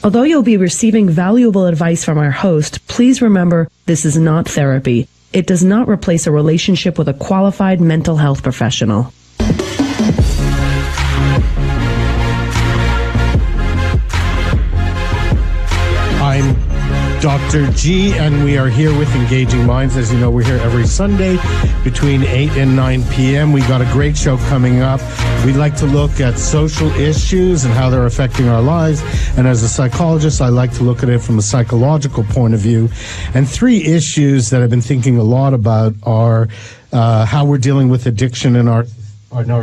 Although you'll be receiving valuable advice from our host, please remember this is not therapy. It does not replace a relationship with a qualified mental health professional. I'm Dr. G, and we are here with Engaging Minds. As you know, we're here every Sunday between 8 and 9 p.m. We got a great show coming up. We'd like to look at social issues and how they're affecting our lives. And as a psychologist, I like to look at it from a psychological point of view. And three issues that I've been thinking a lot about are how we're dealing with addiction in our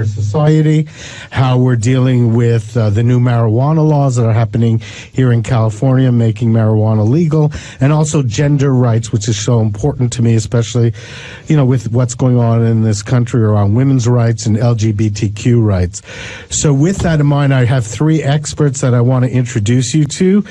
society, how we're dealing with the new marijuana laws that are happening here in California, making marijuana legal, and also gender rights, which is so important to me, especially, with what's going on in this country around women's rights and LGBTQ rights. So with that in mind, I have three experts that I want to introduce you to.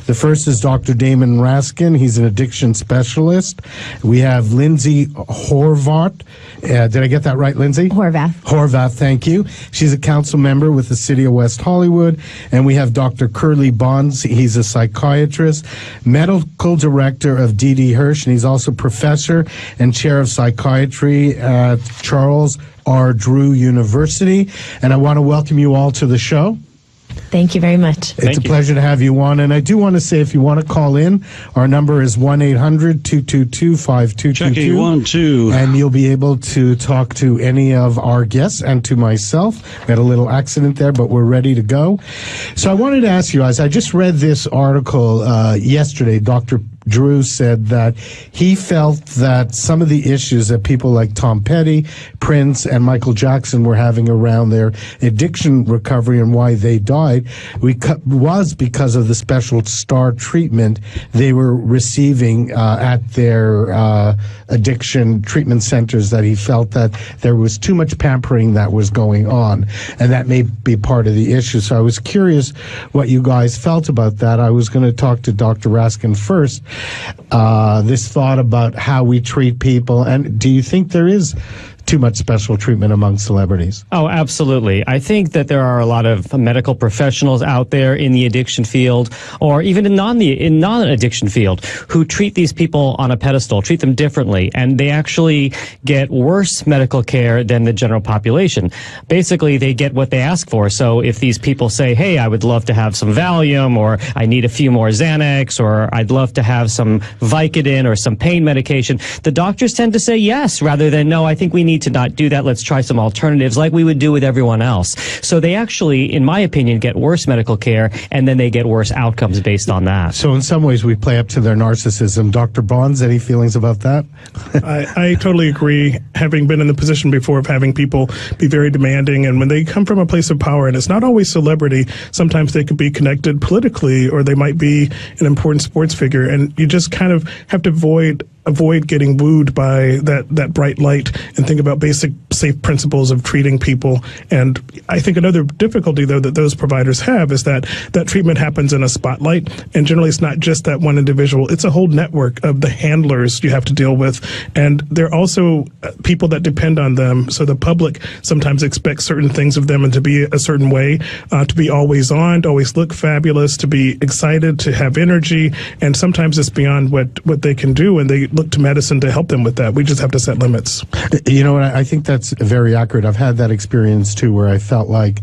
The first is Dr. Damon Raskin. He's an addiction specialist. We have Lindsey Horvath. Did I get that right, Lindsey? Horvath, thank you. She's a council member with the City of West Hollywood. And we have Dr. Curley Bonds. He's a psychiatrist, medical director of Didi Hirsch, and he's also professor and chair of psychiatry at Charles R. Drew University. And I want to welcome you all to the show. Thank you very much. It's a pleasure to have you on. And I do want to say, if you want to call in, our number is 1-800-222-5222. Checking 1, 2. And you'll be able to talk to any of our guests and to myself. We had a little accident there, but we're ready to go. So I wanted to ask you guys, I just read this article yesterday. Dr. Drew said that he felt that some of the issues that people like Tom Petty, Prince, and Michael Jackson were having around their addiction recovery and why they died was because of the special star treatment they were receiving at their addiction treatment centers, that he felt that there was too much pampering that was going on, and that may be part of the issue. So I was curious what you guys felt about that. I was going to talk to Dr. Raskin first. This thought about how we treat people, and do you think there is too much special treatment among celebrities? Oh, absolutely. I think that there are a lot of medical professionals out there in the addiction field, or even in non-addiction field, who treat these people on a pedestal, treat them differently, and they actually get worse medical care than the general population. Basically, they get what they ask for. So if these people say, hey, I would love to have some Valium, or I need a few more Xanax, or I'd love to have some Vicodin or some pain medication, the doctors tend to say yes, rather than no, I think we need to not do that. Let's try some alternatives like we would do with everyone else. So they actually, in my opinion, get worse medical care, and then they get worse outcomes based on that. So in some ways we play up to their narcissism. Dr. Bonds, any feelings about that? I totally agree. Having been in the position before of having people be very demanding, and when they come from a place of power, and it's not always celebrity, sometimes they could be connected politically, or they might be an important sports figure, and you just kind of have to avoid getting wooed by that bright light and think about basic safe principles of treating people. And I think another difficulty, though, that those providers have is that treatment happens in a spotlight, and generally it's not just that one individual. It's a whole network of the handlers you have to deal with, and they're also people that depend on them. So the public sometimes expects certain things of them and to be a certain way, to be always on, to always look fabulous, to be excited, to have energy, and sometimes it's beyond what they can do, and they look to medicine to help them with that. We just have to set limits. You know what? I think that's very accurate. I've had that experience too, where I felt like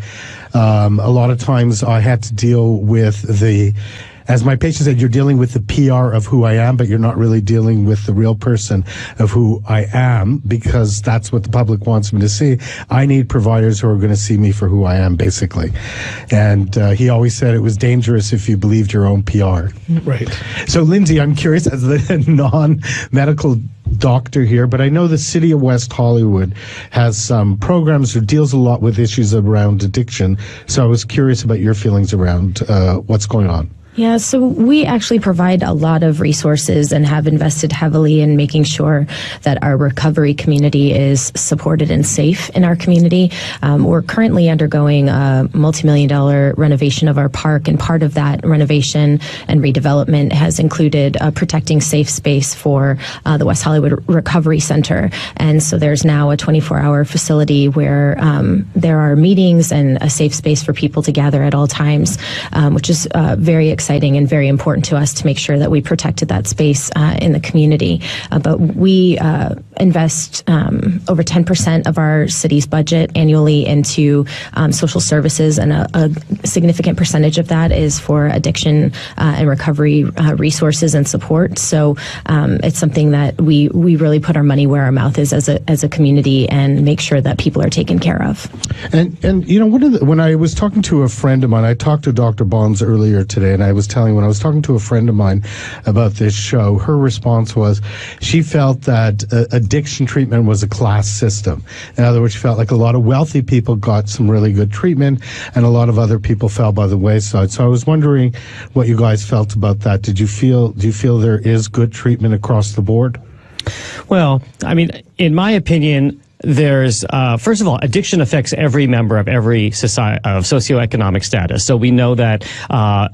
a lot of times I had to deal with as my patient said, you're dealing with the PR of who I am, but you're not really dealing with the real person of who I am, because that's what the public wants me to see. I need providers who are going to see me for who I am, basically. And he always said it was dangerous if you believed your own PR. Right. So, Lindsey, I'm curious, as the non-medical doctor here, but I know the City of West Hollywood has some programs or deals a lot with issues around addiction. So I was curious about your feelings around what's going on. Yeah, so we actually provide a lot of resources and have invested heavily in making sure that our recovery community is supported and safe in our community. We're currently undergoing a multi-million-dollar renovation of our park, and part of that renovation and redevelopment has included protecting safe space for the West Hollywood Recovery Center. And so there's now a 24-hour facility where there are meetings and a safe space for people to gather at all times, which is very exciting exciting and very important to us to make sure that we protected that space in the community. But we invest over 10% of our city's budget annually into social services, and a significant percentage of that is for addiction and recovery resources and support. So it's something that we really put our money where our mouth is as a community and make sure that people are taken care of. And you know, when I was talking to a friend of mine, I talked to Dr. Bonds earlier today, and I was telling, when I was talking to a friend of mine about this show, her response was she felt that addiction treatment was a class system. In other words, she felt like a lot of wealthy people got some really good treatment and a lot of other people fell by the wayside. So I was wondering what you guys felt about that. Do you feel there is good treatment across the board? Well, I mean, in my opinion, there's first of all, addiction affects every member of every society of socioeconomic status. So we know that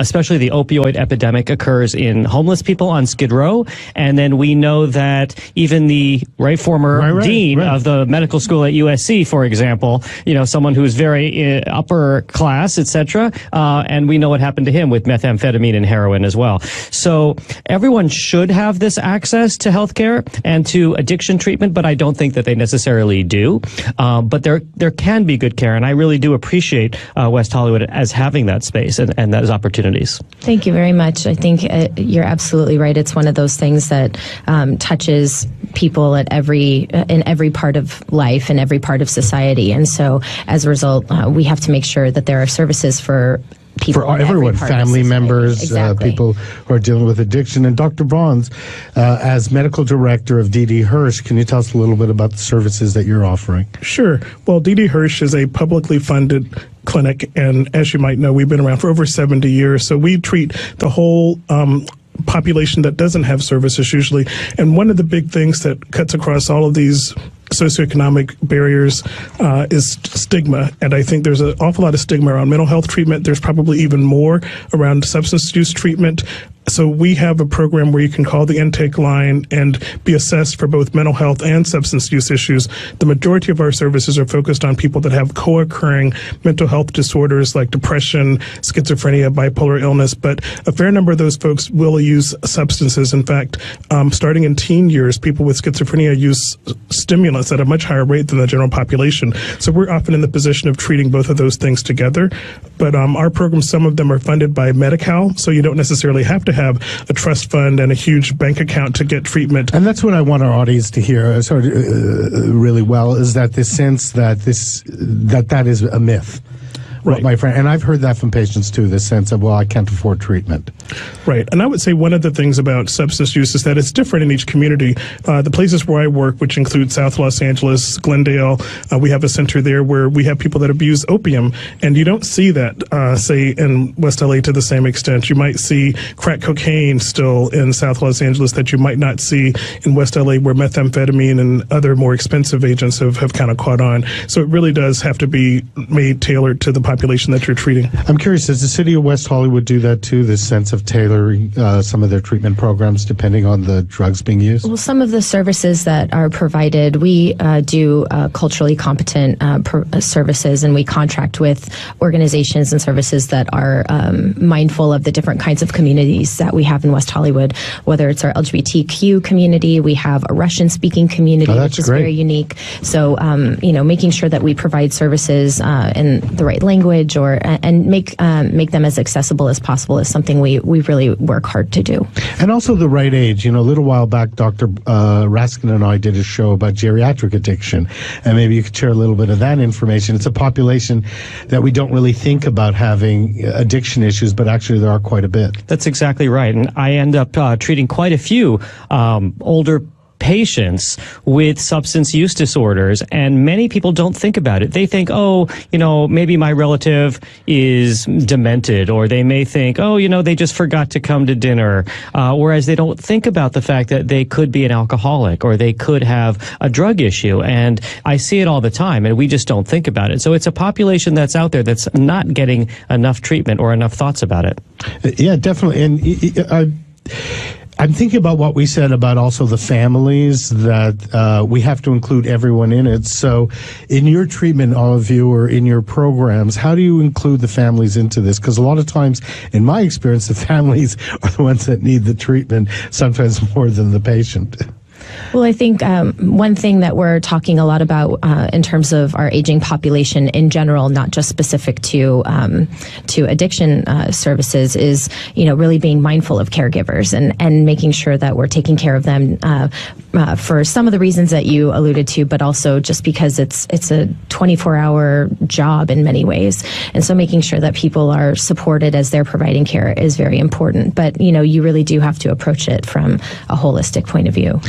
especially the opioid epidemic occurs in homeless people on Skid Row, and then we know that even the former dean of the medical school at USC, for example, you know, someone who's very upper class, etc., and we know what happened to him with methamphetamine and heroin as well. So everyone should have this access to healthcare and to addiction treatment, but I don't think that they necessarily do. But there can be good care, and I really do appreciate West Hollywood as having that space and those opportunities. Thank you very much. I think you're absolutely right. It's one of those things that touches people in every part of life and every part of society. And so as a result, we have to make sure that there are services for people, for everyone, family members, exactly. People who are dealing with addiction. And Dr. Bonds, as medical director of Didi Hirsch, can you tell us a little bit about the services that you're offering? Sure. Well, Didi Hirsch is a publicly funded clinic, and as you might know, we've been around for over 70 years, so we treat the whole population that doesn't have services usually. And one of the big things that cuts across all of these socioeconomic barriers is stigma. And I think there's an awful lot of stigma around mental health treatment. There's probably even more around substance use treatment. So we have a program where you can call the intake line and be assessed for both mental health and substance use issues. The majority of our services are focused on people that have co-occurring mental health disorders like depression, schizophrenia, bipolar illness, but a fair number of those folks will use substances. In fact, starting in teen years, people with schizophrenia use stimulants at a much higher rate than the general population. So we're often in the position of treating both of those things together. But our programs, some of them are funded by Medi-Cal, so you don't necessarily have to have a trust fund and a huge bank account to get treatment. And that's what I want our audience to hear really well, is that this sense that that is a myth. Right. My friend, and I've heard that from patients too, this sense of, well, I can't afford treatment. Right. And I would say one of the things about substance use is that it's different in each community. The places where I work, which include South Los Angeles, Glendale, we have a center there where we have people that abuse opium, and you don't see that, say, in West LA to the same extent. You might see crack cocaine still in South Los Angeles that you might not see in West LA, where methamphetamine and other more expensive agents have kind of caught on. So it really does have to be made tailored to the population that you're treating. I'm curious, does the city of West Hollywood do that too, this sense of tailoring some of their treatment programs depending on the drugs being used? Well, some of the services that are provided, we do culturally competent services, and we contract with organizations and services that are mindful of the different kinds of communities that we have in West Hollywood, whether it's our LGBTQ community, we have a Russian-speaking community, which is very unique. So, making sure that we provide services in the right language and make them as accessible as possible is something we really work hard to do. And also the right age. You know, a little while back, Dr. Raskin and I did a show about geriatric addiction, and maybe you could share a little bit of that information. It's a population that we don't really think about having addiction issues, but actually there are quite a bit. That's exactly right. And I end up treating quite a few older patients with substance use disorders, and many people don't think about it. They think, maybe my relative is demented, or they may think, they just forgot to come to dinner, whereas they don't think about the fact that they could be an alcoholic or they could have a drug issue. And I see it all the time, and we just don't think about it. So it's a population that's out there that's not getting enough treatment or enough thoughts about it. Yeah, definitely. And I'm thinking about what we said about also the families, that we have to include everyone in it. So in your treatment, all of you, or in your programs, how do you include the families into this? Because a lot of times, in my experience, the families are the ones that need the treatment, sometimes more than the patient. Well, I think one thing that we're talking a lot about in terms of our aging population in general, not just specific to addiction services, is really being mindful of caregivers and making sure that we're taking care of them for some of the reasons that you alluded to, but also just because it's a 24-hour job in many ways, and so making sure that people are supported as they're providing care is very important. But you really do have to approach it from a holistic point of view.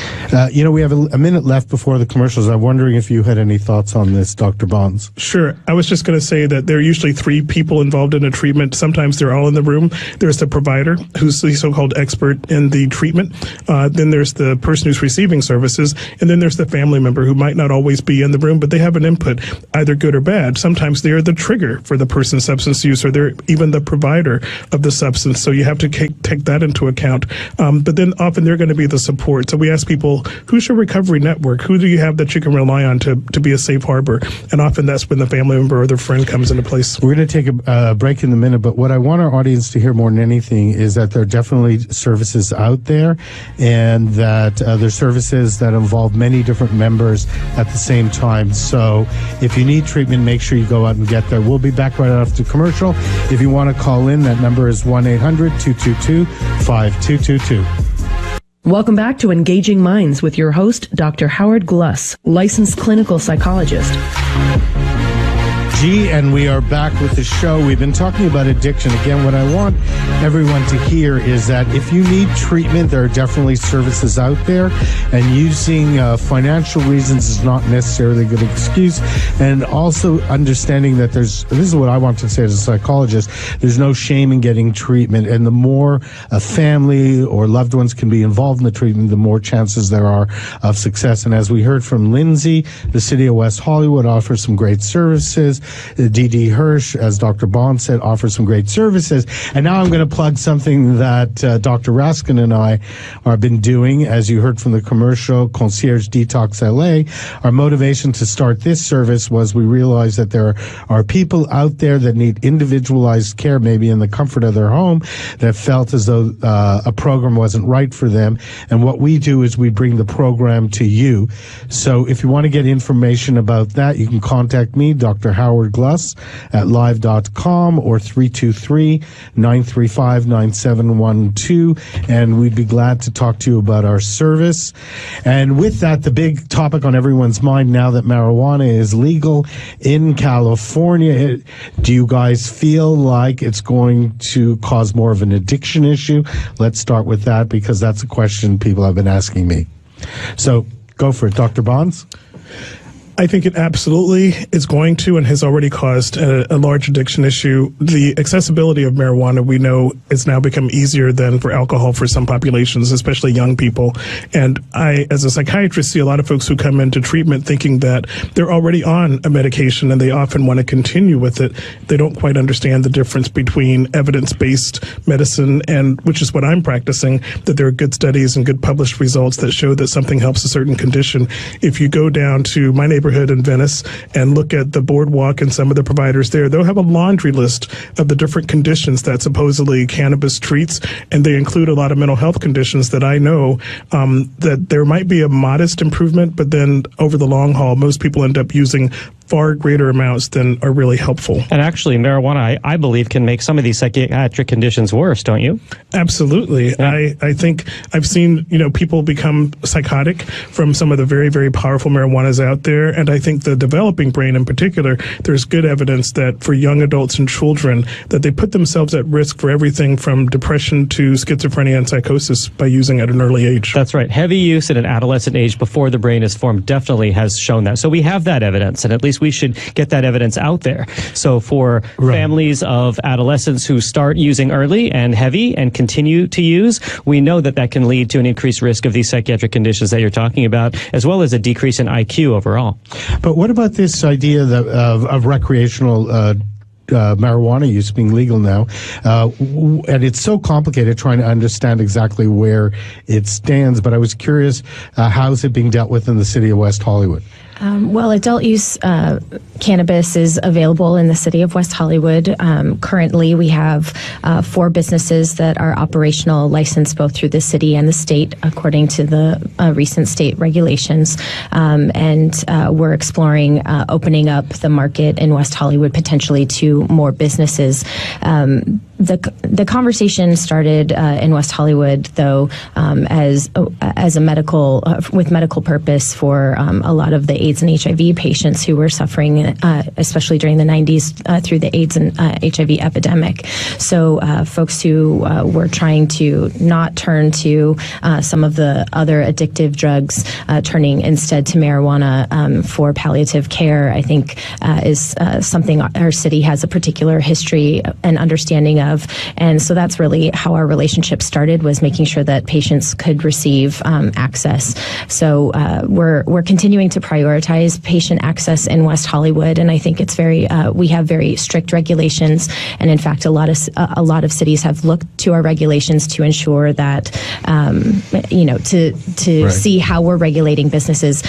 We have a minute left before the commercials. I'm wondering if you had any thoughts on this, Dr. Bonds. Sure. I was just going to say that there are usually 3 people involved in a treatment. Sometimes they're all in the room. There's the provider, who's the so-called expert in the treatment. Then there's the person who's receiving services. And then there's the family member who might not always be in the room, but they have an input, either good or bad. Sometimes they're the trigger for the person's substance use, or they're even the provider of the substance. So you have to take that into account. But then often they're going to be the support. So we ask people, who's your recovery network? Who do you have that you can rely on to be a safe harbor? And often that's when the family member or their friend comes into place. We're going to take a break in a minute, but what I want our audience to hear more than anything is that there are definitely services out there, and that there's services that involve many different members at the same time. So if you need treatment, make sure you go out and get there. We'll be back right after commercial. If you want to call in, that number is 1-800-222-5222. Welcome back to Engaging Minds with your host, Dr. Howard Gluss, licensed clinical psychologist. And we are back with the show. We've been talking about addiction. Again, what I want everyone to hear is that if you need treatment, there are definitely services out there, and using financial reasons is not necessarily a good excuse. And also understanding that this is what I want to say as a psychologist, there's no shame in getting treatment. And the more a family or loved ones can be involved in the treatment, the more chances there are of success. And as we heard from Lindsey, the city of West Hollywood offers some great services. Didi Hirsch, as Dr. Bond said, offers some great services. And now I'm going to plug something that Dr. Raskin and I have been doing. As you heard from the commercial, Concierge Detox LA, our motivation to start this service was we realized that there are people out there that need individualized care, maybe in the comfort of their home, that felt as though a program wasn't right for them. And what we do is we bring the program to you. So if you want to get information about that, you can contact me, Dr. Howard Gluss, at live.com, or 323-935-9712, and we'd be glad to talk to you about our service. And with that, the big topic on everyone's mind now that marijuana is legal in California, do you guys feel like it's going to cause more of an addiction issue? Let's start with that, because that's a question people have been asking me. So go for it, Dr. Bonds. I think it absolutely is going to and has already caused a large addiction issue. The accessibility of marijuana, we know, has now become easier than for alcohol for some populations, especially young people. And I, as a psychiatrist, see a lot of folks who come into treatment thinking that they're already on a medication and they often want to continue with it. They don't quite understand the difference between evidence-based medicine, and which is what I'm practicing, that there are good studies and good published results that show that something helps a certain condition. If you go down to my neighborhood in Venice and look at the boardwalk and some of the providers there, they'll have a laundry list of the different conditions that supposedly cannabis treats, and they include a lot of mental health conditions that I know that there might be a modest improvement, but then over the long haul, most people end up using far greater amounts than are really helpful. And actually, marijuana, I believe, can make some of these psychiatric conditions worse, don't you? Absolutely. Yeah. I think I've seen, people become psychotic from some of the very, very powerful marijuanas out there. And I think the developing brain in particular, there's good evidence that for young adults and children, that they put themselves at risk for everything from depression to schizophrenia and psychosis by using at an early age. That's right. Heavy use at an adolescent age before the brain is formed definitely has shown that. So we have that evidence, and at least we should get that evidence out there. So for families of adolescents who start using early and heavy and continue to use, we know that that can lead to an increased risk of these psychiatric conditions that you're talking about, as well as a decrease in IQ overall. But what about this idea that of recreational marijuana use being legal now, and it's so complicated trying to understand exactly where it stands. But I was curious, how is it being dealt with in the city of West Hollywood? Well, adult use cannabis is available in the city of West Hollywood. Currently, we have 4 businesses that are operational, licensed both through the city and the state, according to the recent state regulations. And we're exploring opening up the market in West Hollywood potentially to more businesses. The conversation started in West Hollywood, though, as a medical with medical purpose for a lot of the AIDS and HIV patients who were suffering, especially during the 90s through the AIDS and HIV epidemic. So folks who were trying to not turn to some of the other addictive drugs, turning instead to marijuana for palliative care, I think is something our city has a particular history and understanding of. And so that's really how our relationship started, was making sure that patients could receive access. So we're continuing to prioritize patient access in West Hollywood, and I think it's we have very strict regulations, and in fact, a lot of cities have looked to our regulations to ensure that to see how we're regulating businesses.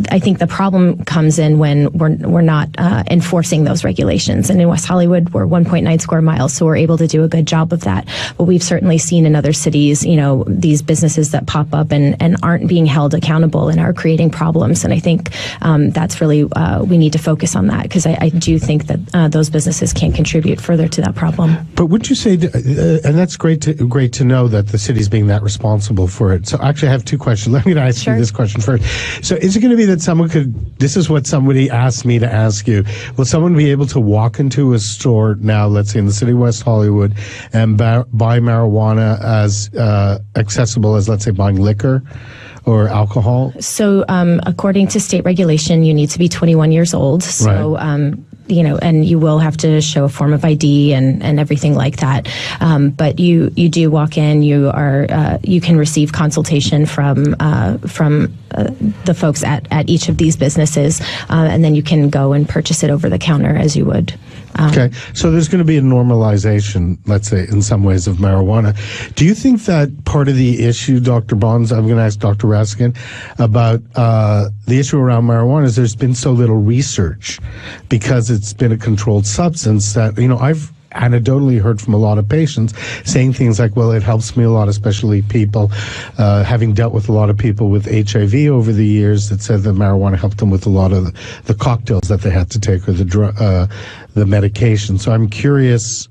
I think the problem comes in when we're not enforcing those regulations. And in West Hollywood, we're 1.9 square miles, so we're able to do a good job of that. But we've certainly seen in other cities, these businesses that pop up and aren't being held accountable and are creating problems. And I think that's really, we need to focus on that, because I do think that those businesses can contribute further to that problem. But would you say, and that's great to know that the city's being that responsible for it. So actually I have 2 questions. Let me ask you this question first. So is it going to be that this is what somebody asked me to ask you, will someone be able to walk into a store now, let's say in the city of West Hollywood, and buy marijuana as accessible as, let's say, buying liquor or alcohol? So according to state regulation, you need to be 21 years old. So, right. And you will have to show a form of ID and everything like that. But you do walk in. You can receive consultation from the folks at each of these businesses, and then you can go and purchase it over the counter as you would. Okay, so there's going to be a normalization, let's say, in some ways, of marijuana. Do you think that part of the issue, Dr. Bonds, I'm going to ask Dr. Raskin, about the issue around marijuana is there's been so little research because it's been a controlled substance that, I've anecdotally heard from a lot of patients saying things like, well, it helps me a lot, especially people having dealt with a lot of people with HIV over the years, that said that marijuana helped them with a lot of the cocktails that they had to take or the medication. So I'm curious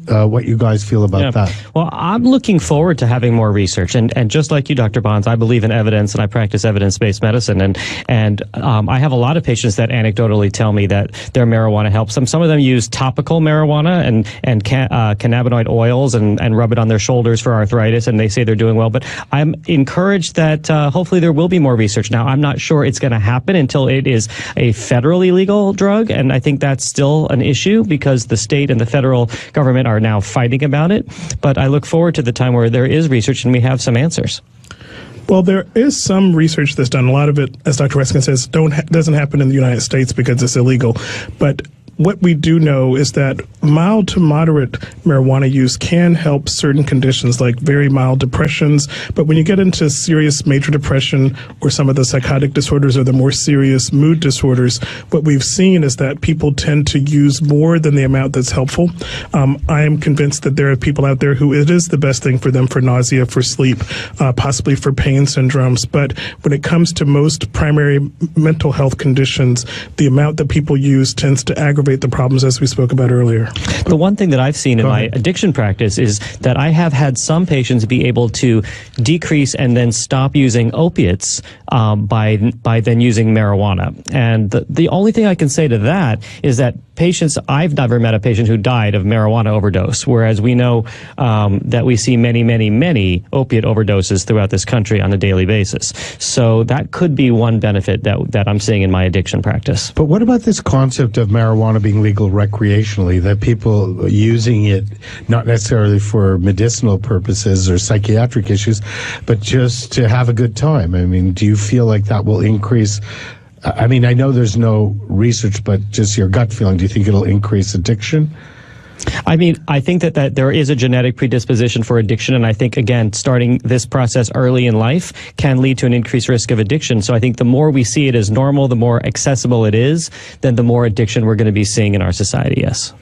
what you guys feel about that. Well, I'm looking forward to having more research, and just like you, Dr. Bonds, I believe in evidence and I practice evidence-based medicine, and I have a lot of patients that anecdotally tell me that their marijuana helps them. Some of them use topical marijuana and cannabinoid oils and rub it on their shoulders for arthritis, and they say they're doing well. But I'm encouraged that hopefully there will be more research. Now, I'm not sure it's going to happen until it is a federally legal drug, and I think that's still an issue because the state and the federal government are now fighting about it. But I look forward to the time where there is research and we have some answers. Well, there is some research that's done. A lot of it, as Dr. Raskin says, doesn't happen in the United States because it's illegal. But what we do know is that mild to moderate marijuana use can help certain conditions like very mild depressions. But when you get into serious major depression or some of the psychotic disorders or the more serious mood disorders, what we've seen is that people tend to use more than the amount that's helpful. I am convinced that there are people out there who it is the best thing for them for nausea, for sleep, possibly for pain syndromes. But when it comes to most primary mental health conditions, the amount that people use tends to aggravate the problems as we spoke about earlier. The one thing that I've seen in my addiction practice is that I have had some patients be able to decrease and then stop using opiates by then using marijuana. And the only thing I can say to that is that I've never met a patient who died of marijuana overdose, whereas we know that we see many, many, many opiate overdoses throughout this country on a daily basis. So that could be one benefit that I'm seeing in my addiction practice. But what about this concept of marijuana being legal recreationally, that people using it not necessarily for medicinal purposes or psychiatric issues, but just to have a good time? I mean, do you feel like that will increase I mean, I know there's no research, but just your gut feeling, do you think it'll increase addiction? I mean, I think that there is a genetic predisposition for addiction, and I think, again, starting this process early in life can lead to an increased risk of addiction. So I think the more we see it as normal, the more accessible it is, then the more addiction we're going to be seeing in our society, yes.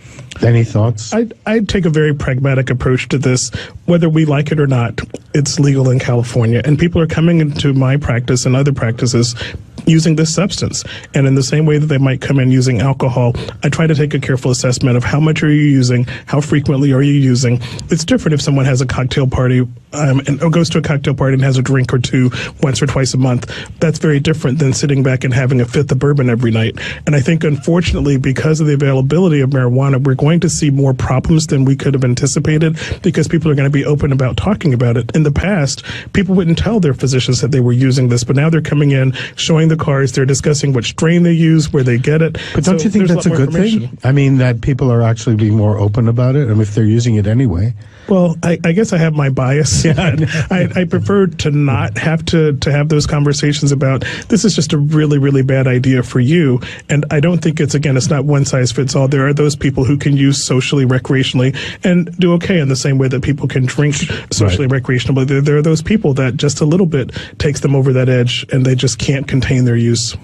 Any thoughts? I'd take a very pragmatic approach to this. Whether we like it or not, it's legal in California, and people are coming into my practice and other practices using this substance. And in the same way that they might come in using alcohol, I try to take a careful assessment of how much are you using, how frequently are you using. It's different if someone has a cocktail party or goes to a cocktail party and has a drink or two once or twice a month. That's very different than sitting back and having a fifth of bourbon every night. And I think, unfortunately, because of the availability of marijuana, we're going to see more problems than we could have anticipated because people are going to be open about talking about it. In the past, people wouldn't tell their physicians that they were using this, but now they're coming in, showing the cards, they're discussing what strain they use, where they get it. But don't you think that's a good thing? I mean, that people are actually being more open about it, if they're using it anyway. Well, I guess I have my bias. Yeah. I prefer to not have to have those conversations about this is just a really, really bad idea for you. And I don't think it's not one size fits all. There are those people who can use socially, recreationally, and do okay in the same way that people can drink socially, recreationally. There are those people that just a little bit takes them over that edge and they just can't contain their use.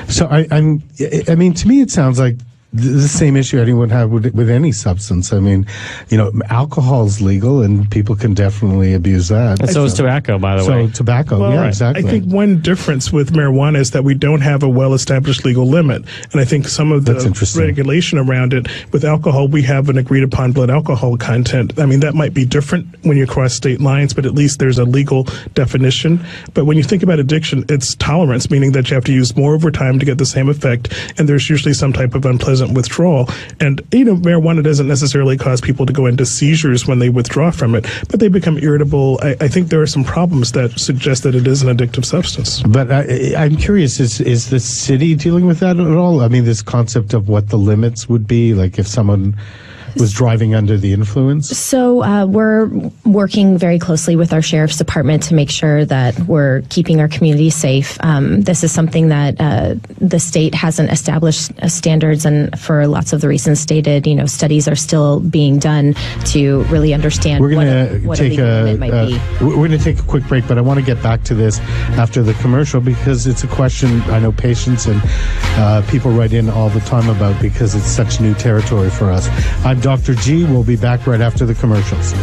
So I mean, to me, it sounds like the same issue anyone have with any substance. I mean, alcohol is legal and people can definitely abuse that. And so is tobacco, by the way. So tobacco, yeah, exactly. I think one difference with marijuana is that we don't have a well-established legal limit. And I think some of the regulation around it, with alcohol, we have an agreed upon blood alcohol content. I mean, that might be different when you cross state lines, but at least there's a legal definition. But when you think about addiction, it's tolerance, meaning that you have to use more over time to get the same effect. And there's usually some type of unpleasant withdrawal. And, marijuana doesn't necessarily cause people to go into seizures when they withdraw from it, but they become irritable. I think there are some problems that suggest that it is an addictive substance. But I'm curious, is the city dealing with that at all? I mean, this concept of what the limits would be, like if someone was driving under the influence? So we're working very closely with our sheriff's department to make sure that we're keeping our community safe. This is something that the state hasn't established standards, and for lots of the reasons stated, studies are still being done to really understand what a legal limit might be. We're going to take a quick break, but I want to get back to this after the commercial because it's a question I know patients and people write in all the time about because it's such new territory for us. I'm Dr. G. We'll be back right after the commercials.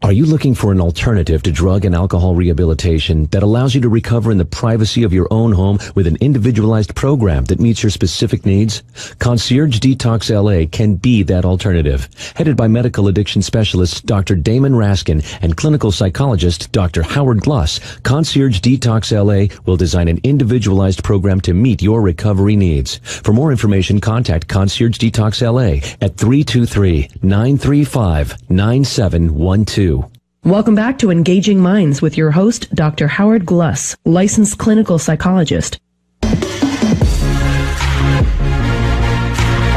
Are you looking for an alternative to drug and alcohol rehabilitation that allows you to recover in the privacy of your own home with an individualized program that meets your specific needs? Concierge Detox LA can be that alternative. Headed by medical addiction specialist Dr. Damon Raskin and clinical psychologist Dr. Howard Gluss, Concierge Detox LA will design an individualized program to meet your recovery needs. For more information, contact Concierge Detox LA at 323-935-9712. Welcome back to Engaging Minds with your host, Dr. Howard Gluss, licensed clinical psychologist.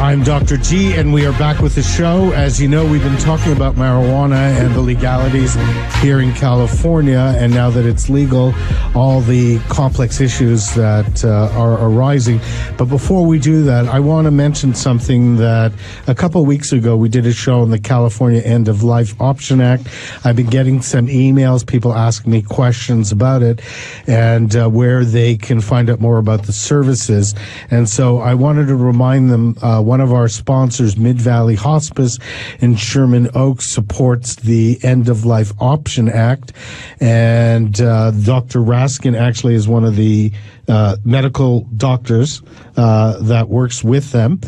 I'm Dr. G, and we are back with the show. As you know, we've been talking about marijuana and the legalities here in California, and now that it's legal, all the complex issues that are arising. But before we do that, I want to mention something that a couple of weeks ago we did a show on the California End of Life Option Act. I've been getting some emails, people asking me questions about it, and where they can find out more about the services. And so I wanted to remind them, one of our sponsors, Mid-Valley Hospice in Sherman Oaks, supports the End of Life Option Act, and Dr. Raskin actually is one of the medical doctors that works with them.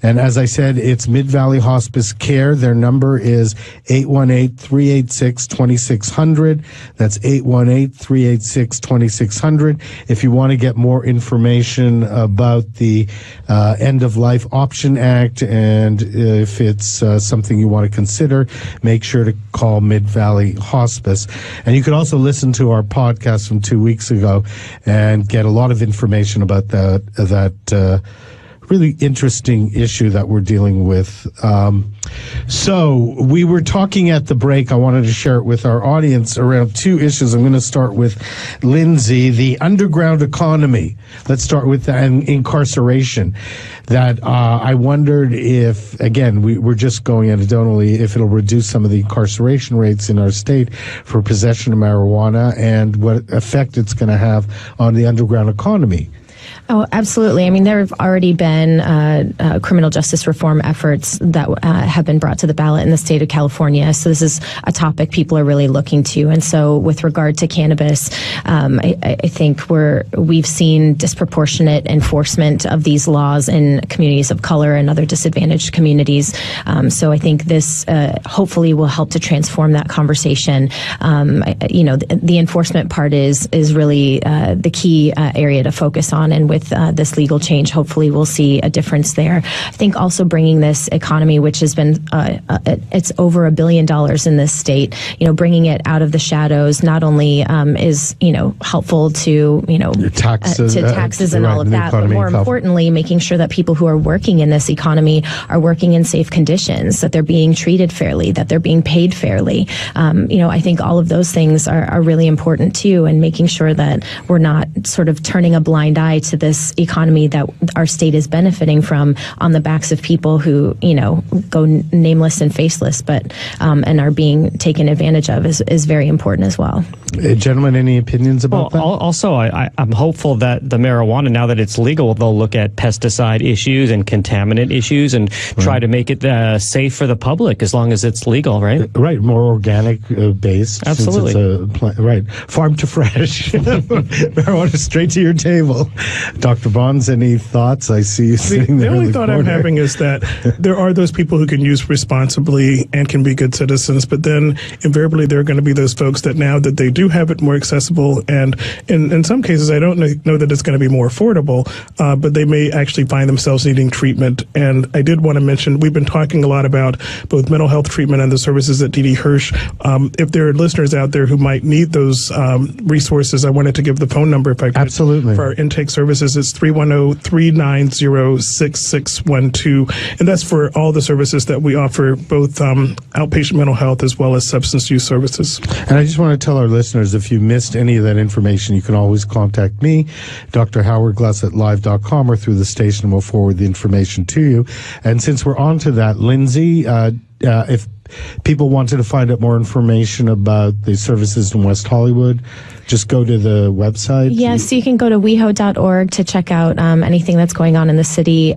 And as I said, it's Mid-Valley Hospice Care. Their number is 818-386-2600. That's 818-386-2600. If you want to get more information about the End of Life Option Act, and if it's something you want to consider, make sure to call Mid-Valley Hospice. And you can also listen to our podcast from 2 weeks ago and get a lot of information about that really interesting issue that we're dealing with. So we were talking at the break. I wanted to share it with our audience around two issues. I'm going to start with Lindsey, the underground economy. Let's start with the incarceration. That I wondered if, again, we're just going anecdotally, if it'll reduce some of the incarceration rates in our state for possession of marijuana and what effect it's going to have on the underground economy. Oh, absolutely. I mean, there have already been criminal justice reform efforts that have been brought to the ballot in the state of California. So this is a topic people are really looking to. And so with regard to cannabis, I think we've seen disproportionate enforcement of these laws in communities of color and other disadvantaged communities. So I think this hopefully will help to transform that conversation. The enforcement part is really the key area to focus on. And with this legal change, hopefully we'll see a difference there. I think also bringing this economy, which has been, it's over $1 billion in this state, bringing it out of the shadows not only is, helpful to, taxes and all of that, but more importantly, making sure that people who are working in this economy are working in safe conditions, that they're being treated fairly, that they're being paid fairly. I think all of those things are really important too, and making sure that we're not sort of turning a blind eye to this economy that our state is benefiting from on the backs of people who, go nameless and faceless, but and are being taken advantage of is very important as well. Gentlemen, any opinions about that? Also, I'm hopeful that the marijuana, now that it's legal, they'll look at pesticide issues and contaminant issues and try to make it safe for the public as long as it's legal, right? Right, more organic based. Absolutely. Since it's right, farm to fresh. Marijuana straight to your table. Dr. Bonds, any thoughts? I see you sitting there. The only thought I'm having is that there are those people who can use responsibly and can be good citizens, but then invariably there are going to be those folks that now that they do have it more accessible, and in some cases I don't know that it's going to be more affordable, but they may actually find themselves needing treatment. And I did want to mention, we've been talking a lot about both mental health treatment and the services at Didi Hirsch. If there are listeners out there who might need those resources, I wanted to give the phone number if I could. Absolutely. For our intake services. It's 310-390-6612. And that's for all the services that we offer, both outpatient mental health as well as substance use services. And I just want to tell our listeners, if you missed any of that information, you can always contact me, Dr. Howard Gluss at live.com, or through the station, and we'll forward the information to you. And since we're on to that, Lindsey, if people wanted to find out more information about the services in West Hollywood, just go to the website? Yes, you can go to weho.org to check out anything that's going on in the city.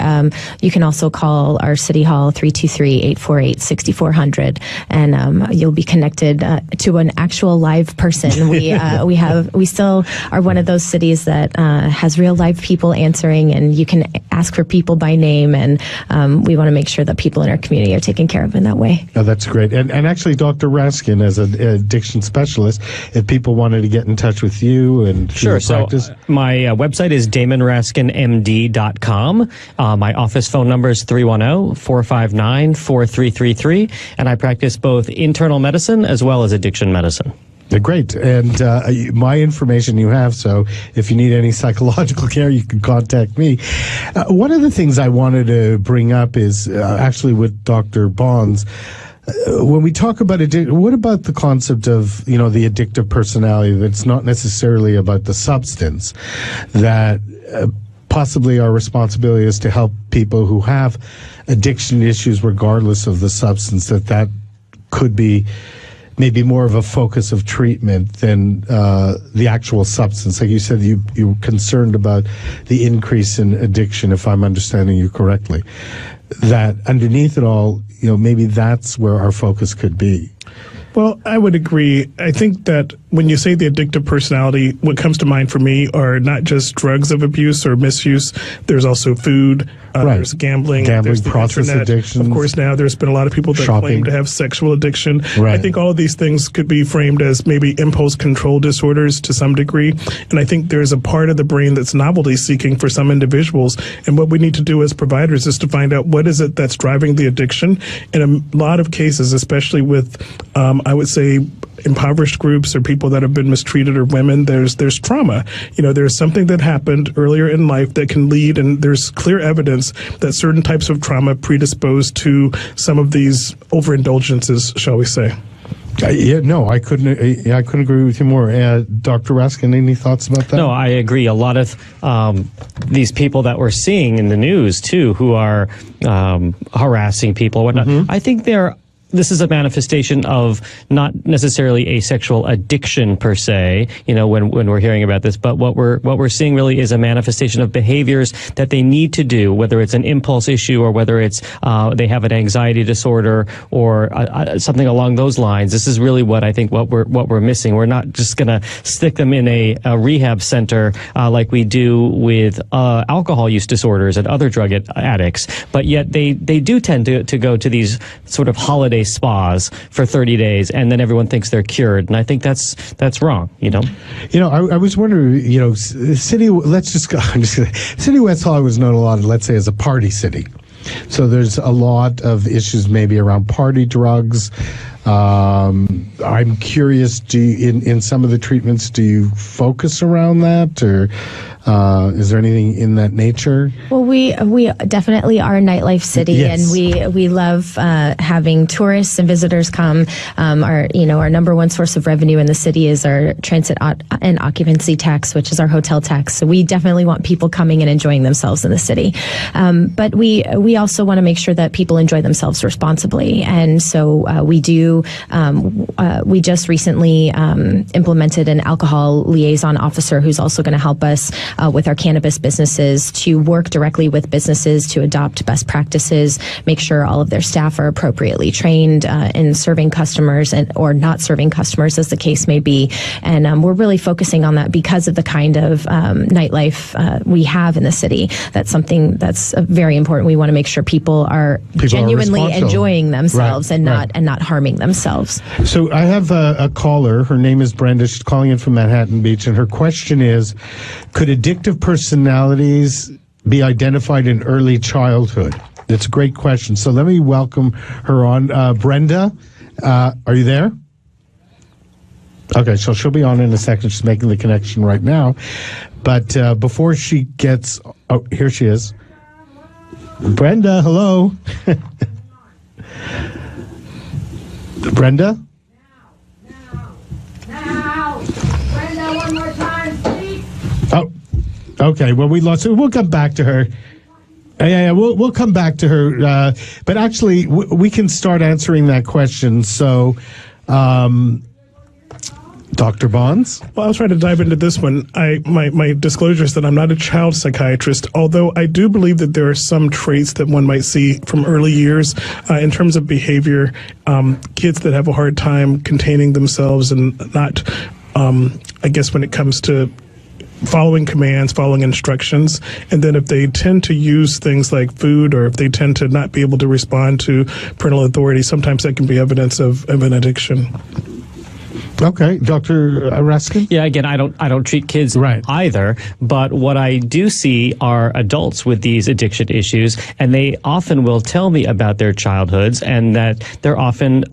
You can also call our City Hall 323-848-6400, and you'll be connected to an actual live person. We still are one of those cities that has real live people answering, and you can ask for people by name, and we want to make sure that people in our community are taken care of in that way. Oh, that's great. And actually, Dr. Raskin, as an addiction specialist, if people wanted to get in touch with you and sure. So my website is damonraskinmd.com. My office phone number is 310-459-4333, and I practice both internal medicine as well as addiction medicine. Great. And my information you have, so if you need any psychological care, you can contact me. One of the things I wanted to bring up is actually with Dr. Bonds, when we talk about addiction, what about the concept of, the addictive personality, that's not necessarily about the substance, that possibly our responsibility is to help people who have addiction issues regardless of the substance, that could be maybe more of a focus of treatment than the actual substance. Like you said, you're concerned about the increase in addiction, if I'm understanding you correctly. That underneath it all, maybe that's where our focus could be. Well, I would agree. I think that when you say the addictive personality, what comes to mind for me are not just drugs of abuse or misuse. There's also food. Right. There's gambling. Gambling, there's the process internet. addictions. Of course, now there's been a lot of people that shopping. claim to have sexual addiction. Right. I think all of these things could be framed as maybe impulse control disorders to some degree. And I think there's a part of the brain that's novelty seeking for some individuals. And what we need to do as providers is to find out what is it that's driving the addiction. In a lot of cases, especially with, I would say, impoverished groups or people that have been mistreated or women, there's trauma. There's something that happened earlier in life that can lead, and there's clear evidence that certain types of trauma predispose to some of these overindulgences, shall we say. I couldn't agree with you more. Dr. Raskin, any thoughts about that? No, I agree. A lot of these people that we're seeing in the news, too, who are harassing people and whatnot, I think this is a manifestation of not necessarily a sexual addiction per se, when we're hearing about this, but what we're seeing really is a manifestation of behaviors that they need to do, whether it's an impulse issue or whether it's they have an anxiety disorder or something along those lines. This is really what I think what we're missing. We're not just going to stick them in a rehab center like we do with alcohol use disorders and other drug addicts, but yet they do tend to go to these sort of holiday spas for 30 days, and then everyone thinks they're cured. And I think that's wrong. I was wondering, City West Hollywood is known a lot, let's say, as a party city. So there's a lot of issues maybe around party drugs. I'm curious, in some of the treatments, do you focus around that, or is there anything in that nature? Well, we definitely are a nightlife city, yes. And we love having tourists and visitors come. Our number one source of revenue in the city is our transit and occupancy tax, which is our hotel tax. So we definitely want people coming and enjoying themselves in the city. But we also want to make sure that people enjoy themselves responsibly, and so we do. We just recently implemented an alcohol liaison officer who's also going to help us with our cannabis businesses to work directly with businesses to adopt best practices, make sure all of their staff are appropriately trained in serving customers or not serving customers, as the case may be. And we're really focusing on that because of the kind of nightlife we have in the city. That's something that's very important. We want to make sure people are genuinely enjoying themselves, right, and not harming themselves. So I have a caller. Her name is Brenda. She's calling in from Manhattan Beach, and her question is, could addictive personalities be identified in early childhood? That's a great question. So let me welcome her on. Brenda, are you there? Okay, so she'll be on in a second. She's making the connection right now. But before she gets... Oh, here she is. Brenda, hello. Brenda? Now. Brenda, one more time, please. Oh, okay. Well, we lost her. We'll come back to her. Yeah, we'll come back to her. But actually, we can start answering that question. So, Dr. Bonds? Well, I'll try to dive into this one. My disclosure is that I'm not a child psychiatrist, although I do believe that there are some traits that one might see from early years in terms of behavior. Kids that have a hard time containing themselves and not, I guess when it comes to following commands, following instructions, and then if they tend to use things like food, or if they tend to not be able to respond to parental authority, sometimes that can be evidence of an addiction. Okay, Dr. Raskin? Yeah, again, I don't treat kids either, but what I do see are adults with these addiction issues, and they often will tell me about their childhoods, and that they're often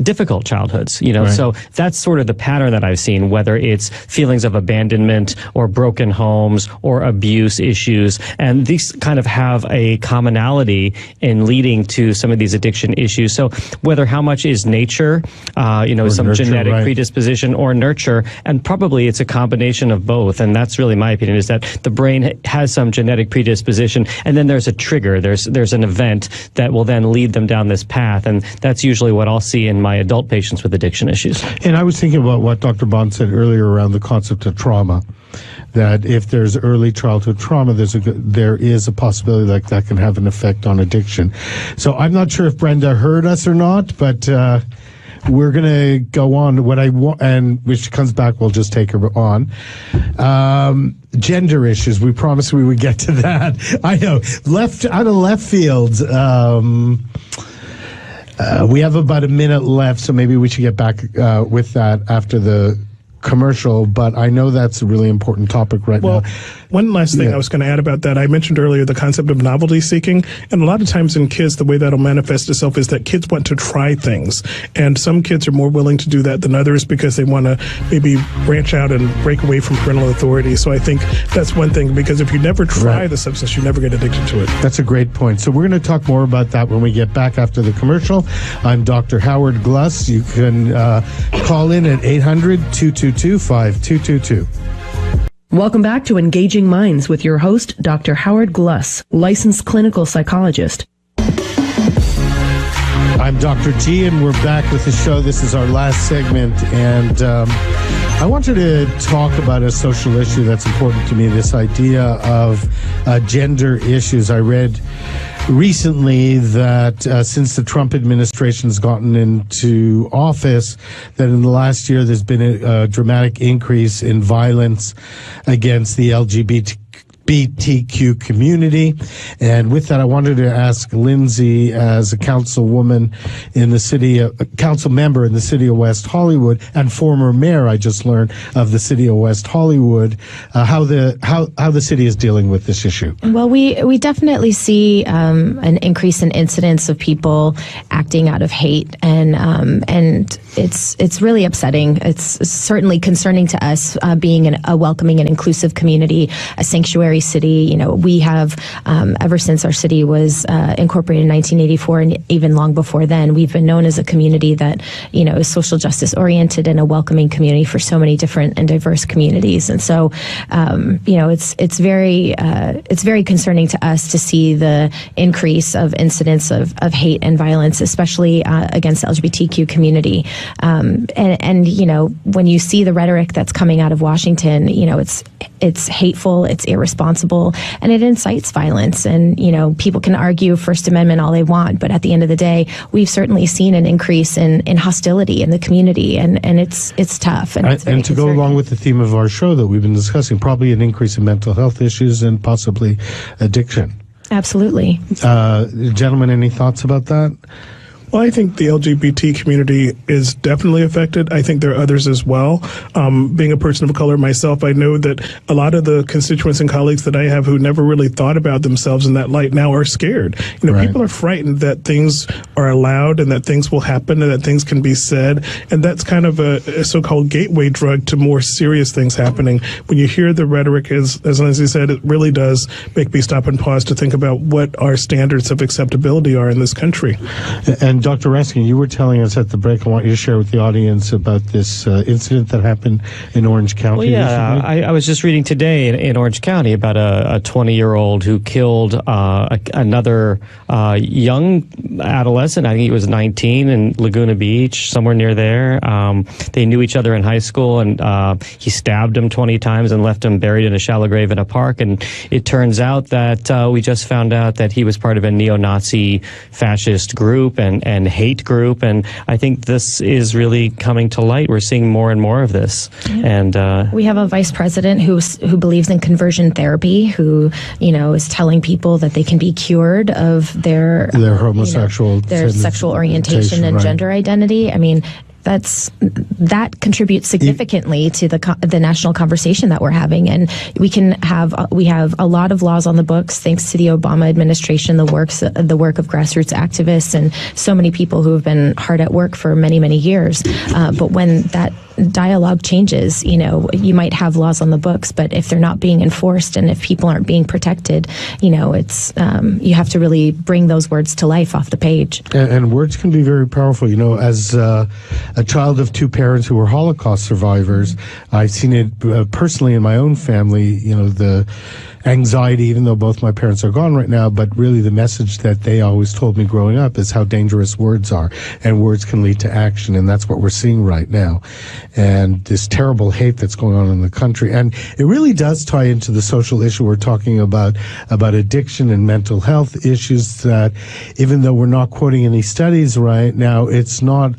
difficult childhoods, right. So that's sort of the pattern that I've seen, whether it's feelings of abandonment or broken homes or abuse issues. And these kind of have a commonality in leading to some of these addiction issues. So whether how much is nature, some nurture, genetic predisposition, or nurture, and probably it's a combination of both. And that's really my opinion, is that the brain has some genetic predisposition, and then there's a trigger, there's an event that will then lead them down this path. And that's usually what I'll see in my adult patients with addiction issues. And I was thinking about what Dr. Bond said earlier around the concept of trauma, that if there's early childhood trauma, there is a possibility that can have an effect on addiction. So I'm not sure if Brenda heard us or not, but we're going to go on. What I want, and when she comes back, we'll just take her on. Gender issues. We promised we would get to that. I know, out of left field. We have about a minute left, so maybe we should get back with that after the commercial, but I know that's a really important topic right now. One last thing I was going to add about that. I mentioned earlier the concept of novelty seeking. And a lot of times in kids, the way that'll manifest itself is that kids want to try things. And some kids are more willing to do that than others because they want to maybe branch out and break away from parental authority. So I think that's one thing, because if you never try the substance, you never get addicted to it. That's a great point. So we're going to talk more about that when we get back after the commercial. I'm Dr. Howard Gluss. You can call in at 800-222-5222. Welcome back to Engaging Minds with your host, Dr. Howard Gluss, licensed clinical psychologist. I'm Dr. G, and we're back with the show. This is our last segment, and I wanted to talk about a social issue that's important to me, this idea of gender issues. I read recently that since the Trump administration has gotten into office, that in the last year there's been a dramatic increase in violence against the LGBTQ community. And with that, I wanted to ask Lindsey, as a council member in the city of West Hollywood and former mayor, I just learned, of the city of West Hollywood, how the city is dealing with this issue. Well, we definitely see an increase in incidents of people acting out of hate, and it's really upsetting. It's certainly concerning to us, being a welcoming and inclusive community, a sanctuary city. We have, ever since our city was incorporated in 1984, and even long before then, we've been known as a community that, is social justice oriented and a welcoming community for so many different and diverse communities. And so, it's very concerning to us to see the increase of incidents of hate and violence, especially against the LGBTQ community. And when you see the rhetoric that's coming out of Washington, it's hateful, it's irresponsible, and it incites violence. And, people can argue First Amendment all they want, but at the end of the day, we've certainly seen an increase in hostility in the community, and it's tough. And, and to go along with the theme of our show that we've been discussing, probably an increase in mental health issues and possibly addiction. Absolutely. Gentlemen, any thoughts about that? Well, I think the LGBT community is definitely affected. I think there are others as well. Being a person of color myself, I know that a lot of the constituents and colleagues that I have who never really thought about themselves in that light now are scared. People are frightened that things are allowed and that things will happen and that things can be said. And that's kind of a so-called gateway drug to more serious things happening. When you hear the rhetoric, as Lindsey said, it really does make me stop and pause to think about what our standards of acceptability are in this country. And Dr. Raskin, you were telling us at the break, I want you to share with the audience about this incident that happened in Orange County. Well, yeah, I was just reading today in Orange County about a 20-year-old who killed another young adolescent. I think he was 19 in Laguna Beach, somewhere near there. They knew each other in high school, and he stabbed him 20 times and left him buried in a shallow grave in a park. And it turns out that we just found out that he was part of a neo-Nazi fascist group and hate group, and I think this is really coming to light. We're seeing more and more of this. Yeah. And we have a vice president who believes in conversion therapy, who is telling people that they can be cured of their homosexual, their sexual orientation and gender identity. I mean, that contributes significantly to the national conversation that we're having, and we have a lot of laws on the books thanks to the Obama administration, the work of grassroots activists, and so many people who have been hard at work for many years. But when that dialogue changes, you might have laws on the books, but if they're not being enforced and if people aren't being protected, it's you have to really bring those words to life off the page. And words can be very powerful. As a child of two parents who were Holocaust survivors, I've seen it personally in my own family, the anxiety, even though both my parents are gone right now, but really the message that they always told me growing up is how dangerous words are, and words can lead to action, and that's what we're seeing right now. And this terrible hate that's going on in the country. And it really does tie into the social issue we're talking about addiction and mental health issues, that even though we're not quoting any studies right now, it's not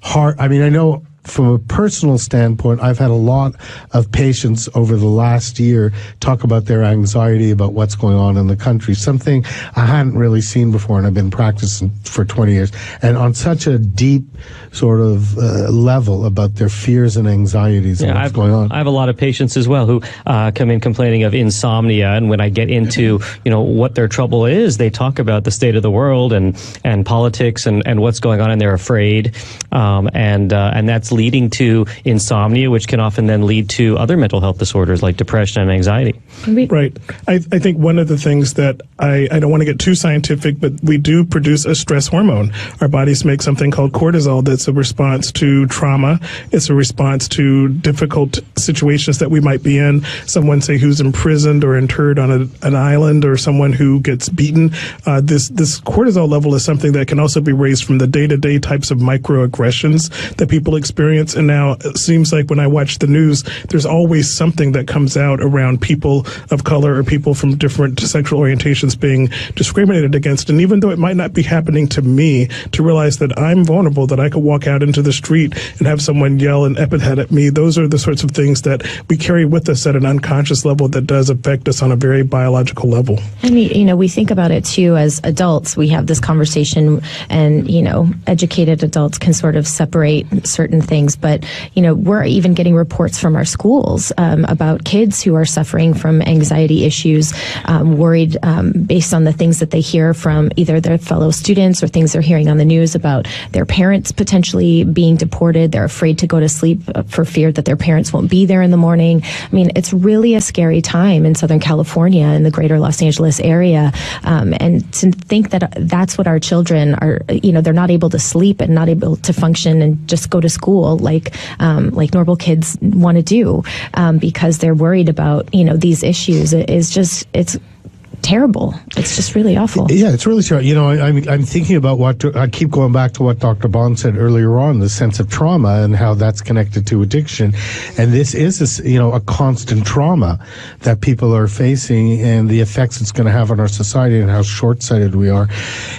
hard. I mean, I know from a personal standpoint, I've had a lot of patients over the last year talk about their anxiety about what's going on in the country, something I hadn't really seen before, and I've been practicing for 20 years, and on such a deep sort of level about their fears and anxieties and what's going on. I have a lot of patients as well who come in complaining of insomnia, and when I get into what their trouble is, they talk about the state of the world and politics and what's going on, and they're afraid, and that's leading to insomnia, which can often then lead to other mental health disorders like depression and anxiety. Right. I think one of the things that I don't want to get too scientific, but we do produce a stress hormone. Our bodies make something called cortisol that's a response to trauma. It's a response to difficult situations that we might be in. Someone, say, who's imprisoned or interred on an island, or someone who gets beaten. This cortisol level is something that can also be raised from the day-to-day types of microaggressions that people experience. And now it seems like when I watch the news, there's always something that comes out around people of color or people from different sexual orientations being discriminated against. And even though it might not be happening to me, to realize that I'm vulnerable, that I could walk out into the street and have someone yell an epithet at me, those are the sorts of things that we carry with us at an unconscious level that does affect us on a very biological level. And, we think about it too as adults. We have this conversation, and, educated adults can sort of separate certain things. But, we're even getting reports from our schools about kids who are suffering from anxiety issues, worried based on the things that they hear from either their fellow students or things they're hearing on the news about their parents potentially being deported. They're afraid to go to sleep for fear that their parents won't be there in the morning. I mean, it's really a scary time in Southern California and the greater Los Angeles area. And to think that that's what our children are, they're not able to sleep and not able to function and just go to school like normal kids want to do, because they're worried about, these issues. It's terrible. It's just really awful. Yeah, it's really terrible. I'm thinking about I keep going back to what Dr. Bond said earlier on, the sense of trauma and how that's connected to addiction. And this is, a constant trauma that people are facing, and the effects it's going to have on our society and how short-sighted we are.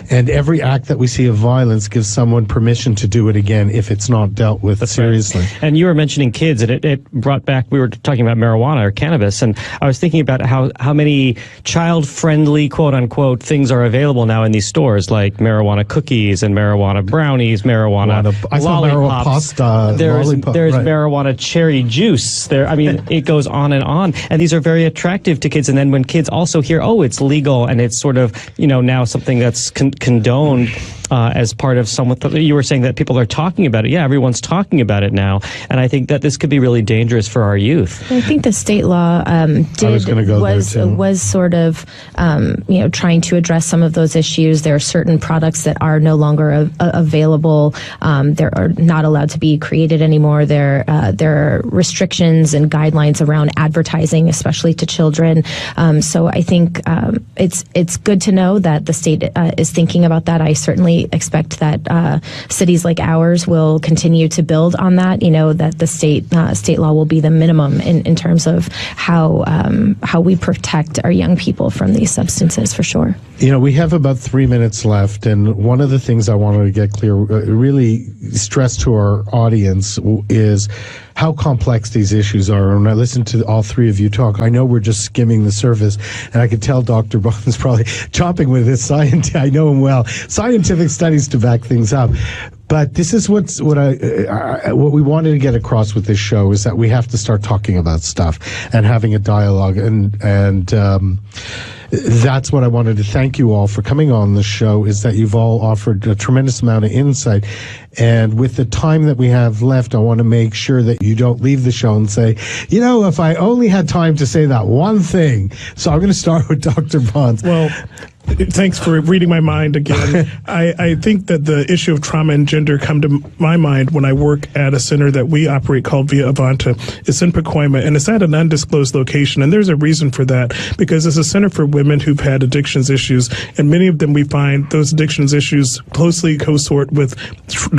And every act that we see of violence gives someone permission to do it again if it's not dealt with seriously. Right. And you were mentioning kids, and it brought back, we were talking about marijuana or cannabis, and I was thinking about how many child-friendly, quote-unquote, things are available now in these stores, like marijuana cookies and marijuana brownies, marijuana lollipops. Pasta, there's right. Marijuana cherry juice. It goes on and on. And these are very attractive to kids. And then when kids also hear, it's legal, and it's sort of, now something that's condoned as part of you were saying that people are talking about it. Yeah, everyone's talking about it now. And I think that this could be really dangerous for our youth. I think the state law was sort of, trying to address some of those issues. There are certain products that are no longer available. They are not allowed to be created anymore. There are restrictions and guidelines around advertising, especially to children. So I think it's good to know that the state is thinking about that. I certainly expect that cities like ours will continue to build on that. That the state law will be the minimum in terms of how we protect our young people from these substances, for sure. We have about 3 minutes left, and one of the things I wanted to get clear, really stress to our audience, is how complex these issues are. When I listen to all three of you talk, I know we're just skimming the surface, and I can tell Dr. Bond's probably chopping with his I know him well, scientific studies to back things up. But this is what we wanted to get across with this show, is that we have to start talking about stuff and having a dialogue, and that's what I wanted to thank you all for coming on the show, is that you've all offered a tremendous amount of insight. And with the time that we have left, I want to make sure that you don't leave the show and say, if I only had time to say that one thing. So I'm going to start with Dr. Bond. Well, thanks for reading my mind again. I think that the issue of trauma and gender come to my mind when I work at a center that we operate called Via Avanta. It's in Pacoima, and it's at an undisclosed location. And there's a reason for that, because it's a center for women who've had addictions issues. And many of them, we find those addictions issues closely consort with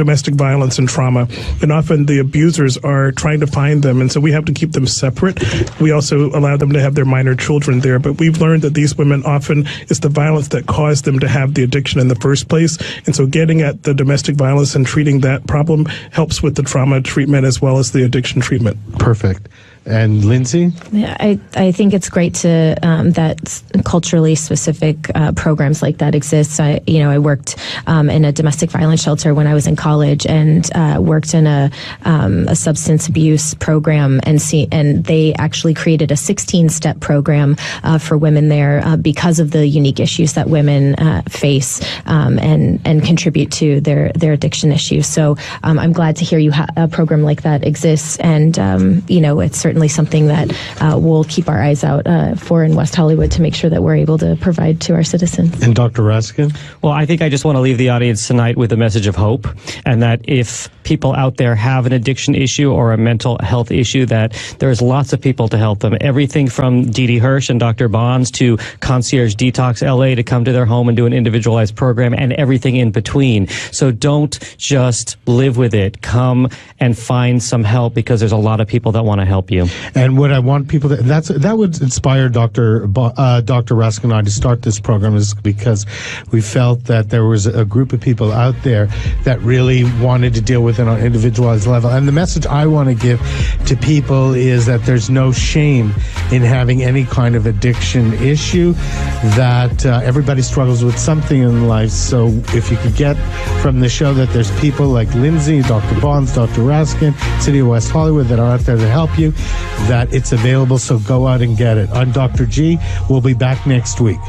domestic violence and trauma. And often the abusers are trying to find them, and so we have to keep them separate. We also allow them to have their minor children there, but we've learned that these women often, it's the violence that caused them to have the addiction in the first place. And so getting at the domestic violence and treating that problem helps with the trauma treatment as well as the addiction treatment. Perfect. And Lindsey? Yeah, I think it's great to that culturally specific programs like that exist. I worked in a domestic violence shelter when I was in college, and worked in a substance abuse program, and they actually created a 16-step program for women there because of the unique issues that women face and contribute to their addiction issues. So I'm glad to hear a program like that exists, and it's certainly something that we'll keep our eyes out for in West Hollywood to make sure that we're able to provide to our citizens. And Dr. Raskin? Well, I think I just want to leave the audience tonight with a message of hope, and that if people out there have an addiction issue or a mental health issue, that there's lots of people to help them. Everything from Didi Hirsch and Dr. Bonds to Concierge Detox LA to come to their home and do an individualized program, and everything in between. So don't just live with it. Come and find some help, because there's a lot of people that want to help you. And what I want people to, that would inspire Dr. Raskin and I to start this program, is because we felt that there was a group of people out there that really wanted to deal with it on an individualized level. And the message I want to give to people is that there's no shame in having any kind of addiction issue, that everybody struggles with something in life. So if you could get from the show that there's people like Lindsey, Dr. Bonds, Dr. Raskin, City of West Hollywood that are out there to help you, that it's available, so go out and get it. I'm Dr. G. We'll be back next week.